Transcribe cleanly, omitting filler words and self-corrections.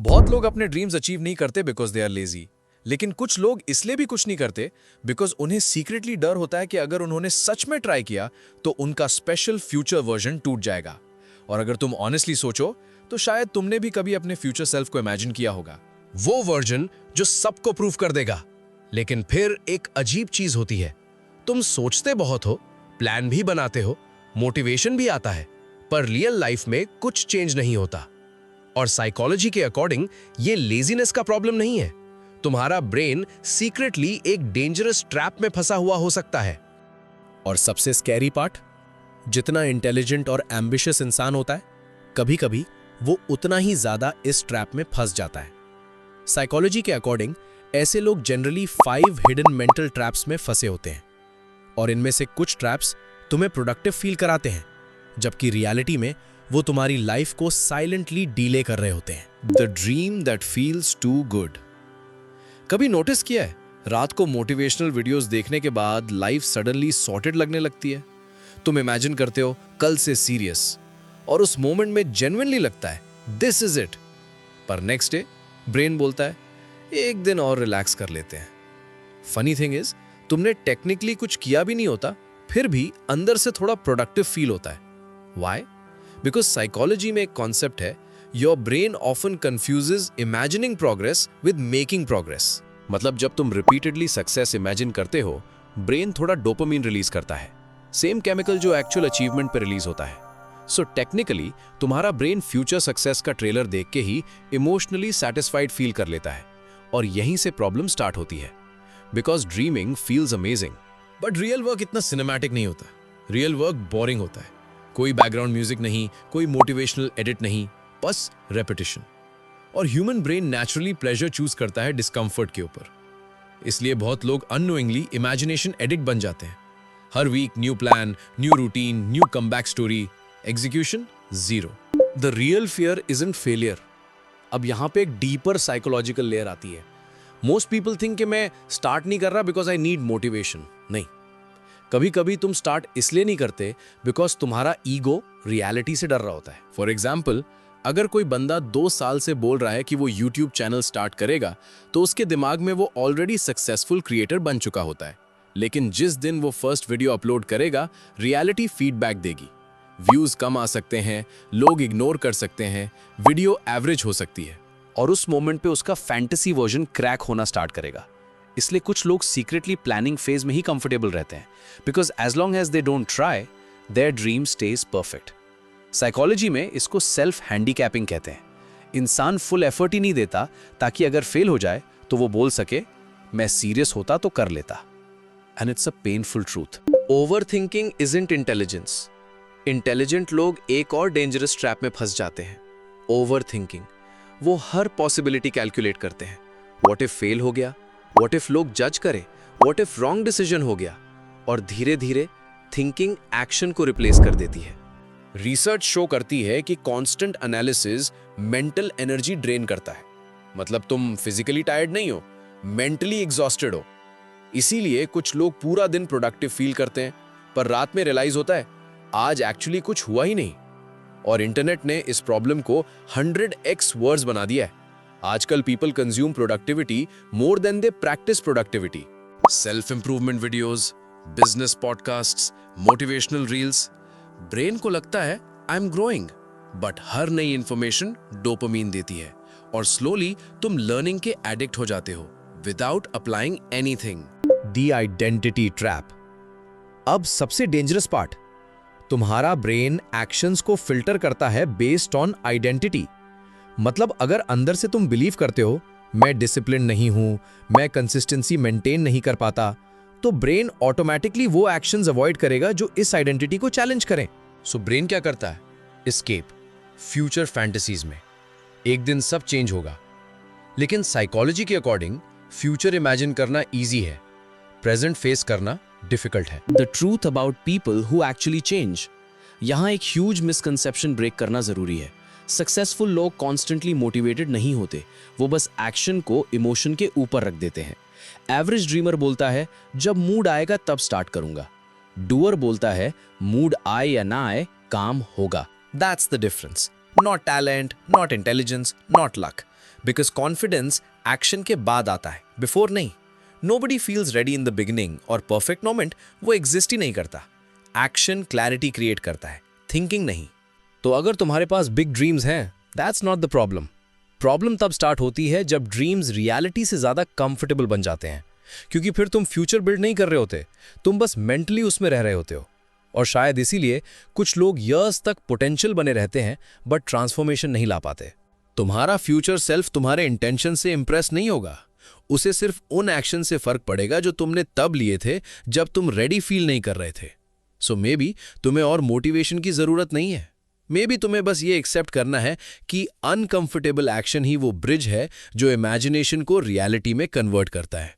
बहुत लोग अपने ड्रीम्स अचीव नहीं करते बिकॉज दे आर लेजी। लेकिन कुछ लोग इसलिए भी कुछ नहीं करते बिकॉज उन्हें सीक्रेटली डर होता है कि अगर उन्होंने सच में ट्राई किया तो उनका स्पेशल फ्यूचर वर्जन टूट जाएगा। और अगर तुम ऑनेस्टली सोचो तो शायद तुमने भी कभी अपने फ्यूचर सेल्फ को इमेजिन किया होगा। वो वर्जन जो सबको प्रूव कर देगा। लेकिन फिर एक अजीब चीज होती है, तुम सोचते बहुत हो, प्लान भी बनाते हो, मोटिवेशन भी आता है, पर रियल लाइफ में कुछ चेंज नहीं होता। और साइकोलॉजी के अकॉर्डिंग ये लेजीनेस का प्रॉब्लम नहीं है, तुम्हारा ब्रेन सीक्रेटली एक डेंजरस ट्रैप में फंसा हुआ हो सकता है। और सबसे स्कैरी पार्ट, जितना इंटेलिजेंट और एम्बिशियस इंसान होता है, कभी कभी वो उतना ही ज्यादा इस ट्रैप में फंस जाता है। साइकोलॉजी के अकॉर्डिंग ऐसे लोग जनरली 5 हिडन मेंटल ट्रैप्स में फंसे होते हैं। और इनमें से कुछ ट्रैप्स तुम्हें प्रोडक्टिव फील कराते हैं, जबकि रियलिटी में वो तुम्हारी लाइफ को साइलेंटली डीले कर रहे होते हैं। The dream that feels too good. कभी नोटिस किया है, रात को मोटिवेशनल वीडियोस देखने के बाद लाइफ सडनली सॉर्टेड लगने लगती है। तुम इमेजिन करते हो कल से सीरियस, और उस मोमेंट में जेन्युइनली लगता है दिस इज इट। पर नेक्स्ट डे ब्रेन बोलता है एक दिन और रिलैक्स कर लेते हैं। फनी थिंग इज, तुमने टेक्निकली कुछ किया भी नहीं होता, फिर भी अंदर से थोड़ा प्रोडक्टिव फील होता है। व्हाई? बिकॉज साइकोलॉजी में एक कॉन्सेप्ट है, your brain often confuses imagining progress with making progress. मतलब जब तुम रिपीटेडली सक्सेस इमेजिन करते हो, ब्रेन थोड़ा डोपामिन रिलीज करता है, सेम केमिकल जो एक्चुअल अचीवमेंट पर रिलीज होता है। सो टेक्निकली तुम्हारा ब्रेन फ्यूचर सक्सेस का ट्रेलर देख के ही इमोशनली सेटिस्फाइड फील कर लेता है, और यहीं से प्रॉब्लम स्टार्ट होती है। Because dreaming feels amazing, but real work इतना सिनेमैटिक नहीं होता। रियल वर्क बोरिंग होता है, कोई बैकग्राउंड म्यूजिक नहीं, कोई मोटिवेशनल एडिट नहीं, बस रेपिटेशन। और human brain naturally pleasure choose करता है डिस्कम्फर्ट के ऊपर। इसलिए बहुत लोग अननोइंगली इमेजिनेशन एडिक्ट बन जाते हैं। हर week new plan, new routine, new comeback story, execution zero. The real fear isn't failure. अब यहां पे एक डीपर साइकोलॉजिकल लेयर आती है। मोस्ट पीपल थिंक कि मैं स्टार्ट नहीं कर रहा बिकॉज आई नीड मोटिवेशन। नहीं, कभी कभी तुम स्टार्ट इसलिए नहीं करते बिकॉज तुम्हारा ईगो रियलिटी से डर रहा होता है। फॉर एग्जाम्पल, अगर कोई बंदा 2 साल से बोल रहा है कि वो यूट्यूब चैनल स्टार्ट करेगा, तो उसके दिमाग में वो ऑलरेडी सक्सेसफुल क्रिएटर बन चुका होता है। लेकिन जिस दिन वो फर्स्ट वीडियो अपलोड करेगा, रियलिटी फीडबैक देगी। व्यूज कम आ सकते हैं, लोग इग्नोर कर सकते हैं, वीडियो एवरेज हो सकती है, और उस मोमेंट पे उसका फैंटेसी वर्जन क्रैक होना स्टार्ट करेगा। इसलिए कुछ लोग सीक्रेटली प्लानिंग फेज में ही कंफर्टेबल रहते हैं, because as long as they don't try, their dream stage perfect. Psychology में इसको सेल्फ हैंडीकैपिंग कहते हैं। इंसान फुल एफर्ट ही नहीं देता ताकि अगर फेल हो जाए तो वो बोल सके मैं सीरियस होता तो कर लेता। And it's a painful truth. Over thinking isn't intelligence. Intelligent लोग एक और डेंजरस ट्रैप में फंस जाते हैं, ओवर थिंकिंग। वो हर पॉसिबिलिटी कैलकुलेट करते हैं। व्हाट इफ फेल हो गया, व्हाट इफ लोग जज करे, व्हाट इफ रॉन्ग डिसीजन हो गया, और धीरे धीरे थिंकिंग एक्शन को रिप्लेस कर देती है। रिसर्च शो करती है कि constant analysis mental energy drain करता है। मतलब तुम फिजिकली टायर्ड नहीं हो, मेंटली एग्जॉस्टेड हो। इसीलिए कुछ लोग पूरा दिन प्रोडक्टिव फील करते हैं, पर रात में रियलाइज होता है आज एक्चुअली कुछ हुआ ही नहीं। और इंटरनेट ने इस प्रॉब्लम को 100x वर्स बना दिया है। आजकल people consume productivity more than they practice productivity. Self improvement videos, business podcasts, motivational reels. Brain को लगता है आई एम ग्रोइंग, बट हर नई इंफॉर्मेशन डोपामिन देती है, और स्लोली तुम लर्निंग के एडिक्ट हो जाते हो without applying anything. The identity trap. अब सबसे डेंजरस पार्ट, तुम्हारा ब्रेन एक्शंस को फिल्टर करता है बेस्ड ऑन आइडेंटिटी। मतलब अगर अंदर से तुम बिलीव करते हो मैं डिसिप्लिन नहीं हूं, मैं कंसिस्टेंसी मेंटेन नहीं कर पाता, तो ब्रेन ऑटोमेटिकली वो एक्शंस अवॉइड करेगा जो इस आइडेंटिटी को चैलेंज करें। सो ब्रेन क्या करता है? एस्केप, फ्यूचर फैंटेसीज में। एक दिन सब चेंज होगा। लेकिन साइकोलॉजी के अकॉर्डिंग फ्यूचर इमेजिन करना इजी है, प्रेजेंट फेस करना डिफिकल्ट है। The truth about people who actually change. यहां एक ह्यूज मिसकंसेप्शन ब्रेक करना जरूरी है। सक्सेसफुल लोग कॉन्स्टेंटली मोटिवेटेड नहीं होते, वो बस एक्शन को इमोशन के ऊपर रख देते हैं। एवरेज ड्रीमर बोलता है जब मूड आएगा तब स्टार्ट करूंगा। डूअर बोलता है मूड आए या ना आए काम होगा। That's the difference. Not talent, not intelligence, not luck. Because confidence action के बाद आता है, बिफोर नहीं। Nobody feels ready in the beginning और परफेक्ट मोमेंट वो एग्जिस्ट ही नहीं करता। एक्शन क्लैरिटी क्रिएट करता है, थिंकिंग नहीं। तो अगर तुम्हारे पास बिग ड्रीम्स हैं, that's not the problem. Problem तब स्टार्ट होती है जब ड्रीम्स रियलिटी से ज़्यादा कंफर्टेबल बन जाते हैं, क्योंकि फिर तुम फ्यूचर बिल्ड नहीं कर रहे होते, तुम बस मेंटली उसमें रह रहे होते हो। और शायद इसीलिए कुछ लोग ईयर्स तक पोटेंशियल बने रहते हैं बट ट्रांसफॉर्मेशन नहीं ला पाते। तुम्हारा फ्यूचर सेल्फ तुम्हारे इंटेंशन से इंप्रेस नहीं होगा, उसे सिर्फ उन एक्शन से फर्क पड़ेगा जो तुमने तब लिए थे जब तुम रेडी फील नहीं कर रहे थे। सो मे बी तुम्हें और मोटिवेशन की जरूरत नहीं है। मे बी तुम्हें बस ये एक्सेप्ट करना है कि अनकंफर्टेबल एक्शन ही वो ब्रिज है जो इमेजिनेशन को रियलिटी में कन्वर्ट करता है।